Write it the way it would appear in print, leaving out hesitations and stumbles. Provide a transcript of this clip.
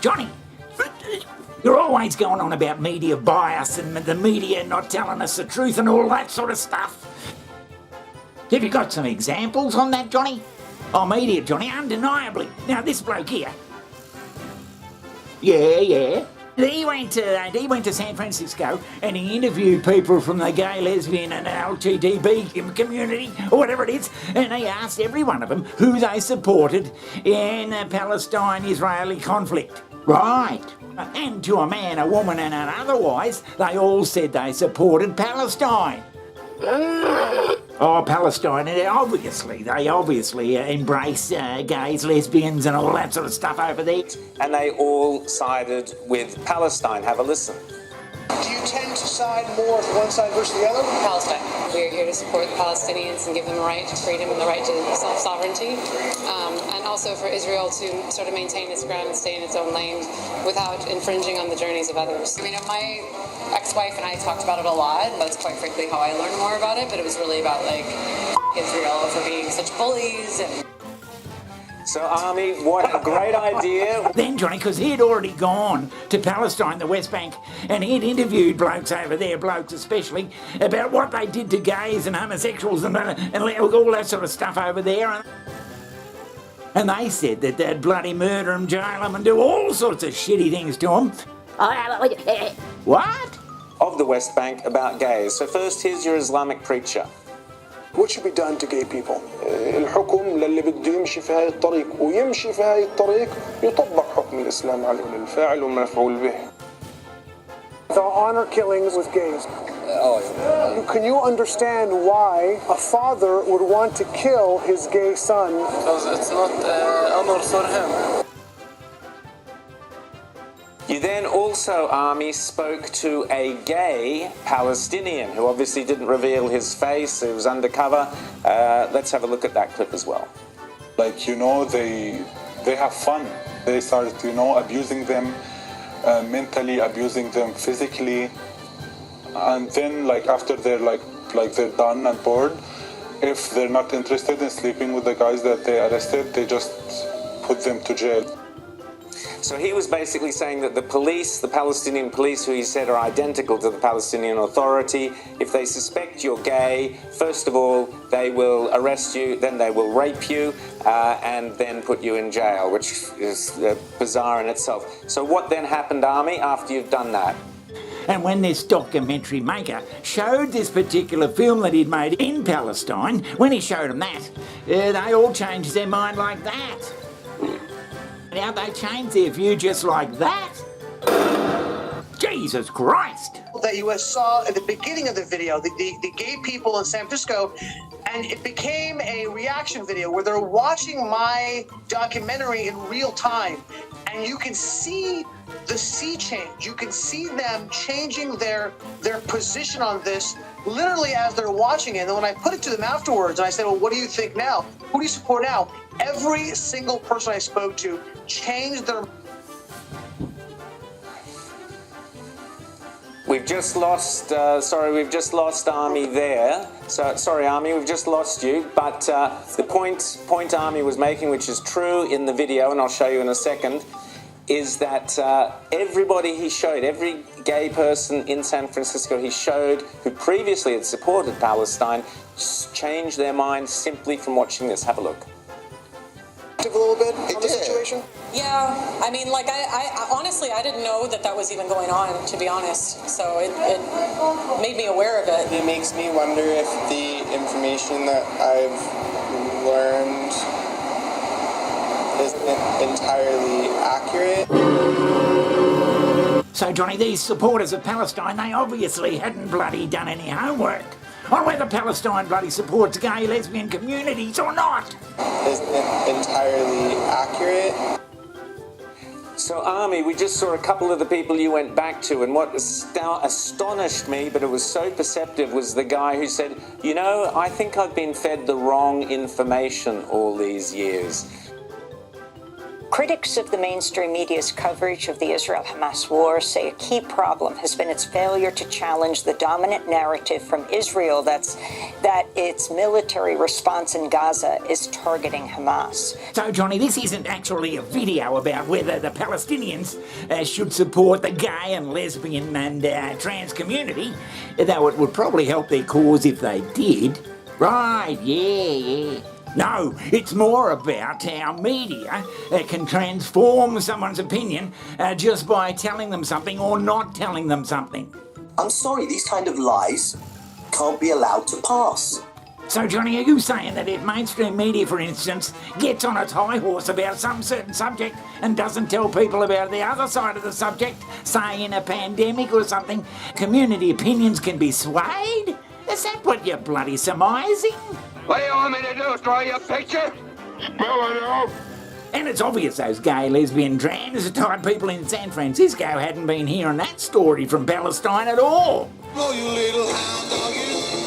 Johnny, you're always going on about media bias and the media not telling us the truth and all that sort of stuff. Have you got some examples on that, Johnny? Oh, media, Johnny, undeniably. Now, this bloke here. Yeah. He went to San Francisco and he interviewed people from the gay, lesbian and LGBT community, or whatever it is, and he asked every one of them who they supported in the Palestine-Israeli conflict. Right. And to a man, a woman and an otherwise, they all said they supported Palestine. Oh, Palestine, and they obviously embrace gays, lesbians and all that sort of stuff over there. And they all sided with Palestine. Have a listen. Do you tend to side more with one side versus the other? Palestine. We're here to support the Palestinians and give them the right to freedom and the right to self-sovereignty. And also for Israel to sort of maintain its ground and stay in its own lane without infringing on the journeys of others. I mean, my ex-wife and I talked about it a lot. That's quite frankly how I learned more about it. But it was really about, like, Israel for being such bullies and... So, Army, what a great idea. Then, Johnny, because he'd already gone to Palestine, the West Bank, and he'd interviewed blokes over there, blokes especially, about what they did to gays and homosexuals and all that sort of stuff over there. And they said that they'd bloody murder them, jail them, and do all sorts of shitty things to them. What? Of the West Bank about gays. So first, here's your Islamic preacher. What should be done to gay people? الحكم للي بده يمشي في هاي الطريق ويمشي في هاي الطريق يطبق حكم الإسلام عليه للفاعل والمفعول به. The honor killings with gays. Can you understand why a father would want to kill his gay son? Because it's not honor for him. You then also, Army, spoke to a gay Palestinian who obviously didn't reveal his face, he was undercover. Let's have a look at that clip as well. Like, they have fun. They started, abusing them, mentally abusing them physically. And then, after they're they're done and bored, if they're not interested in sleeping with the guys that they arrested, they just put them to jail. So he was basically saying that the police, the Palestinian police, who he said are identical to the Palestinian Authority, if they suspect you're gay, first of all, they will arrest you, then they will rape you, and then put you in jail, which is bizarre in itself. So what then happened, Army, after you've done that? And when this documentary maker showed this particular film that he'd made in Palestine, when he showed them that, they all changed their mind like that. Now they changed their view just like that. Jesus Christ. That you saw at the beginning of the video, the gay people in San Francisco, and it became a reaction video where they're watching my documentary in real time, and you can see the sea change. You can see them changing their position on this literally as they're watching it. And when I put it to them afterwards, and I said, well, what do you think now? Who do you support now? Every single person I spoke to changed their... We've just lost, we've just lost Army there. So, sorry, Army, we've just lost you. But the point Army was making, which is true in the video, and I'll show you in a second, is that everybody he showed, every gay person in San Francisco he showed who previously had supported Palestine, changed their mind simply from watching this. Have a look. A little bit on the situation? Yeah, I mean, I honestly, I didn't know that was even going on, to be honest. So it made me aware of it. It makes me wonder if the information that I've learned isn't entirely accurate. So, Johnny, these supporters of Palestine, they obviously hadn't bloody done any homework on whether Palestine bloody supports gay, lesbian communities or not. Isn't entirely accurate. So, Army, we just saw a couple of the people you went back to, and what astonished me, but it was so perceptive, was the guy who said, I think I've been fed the wrong information all these years. Critics of the mainstream media's coverage of the Israel-Hamas war say a key problem has been its failure to challenge the dominant narrative from Israel that its military response in Gaza is targeting Hamas. So, Johnny, this isn't actually a video about whether the Palestinians should support the gay and lesbian and trans community, though it would probably help their cause if they did. Right, yeah. No, it's more about how media can transform someone's opinion just by telling them something or not telling them something. I'm sorry, these kind of lies can't be allowed to pass. So, Johnny, are you saying that if mainstream media, for instance, gets on its high horse about some certain subject and doesn't tell people about the other side of the subject, say in a pandemic or something, community opinions can be swayed? Is that what you're bloody surmising? What do you want me to do, throw you a picture? Spell it out! And it's obvious those gay, lesbian, trans type people in San Francisco hadn't been hearing that story from Palestine at all. Oh, you little hound dog, you.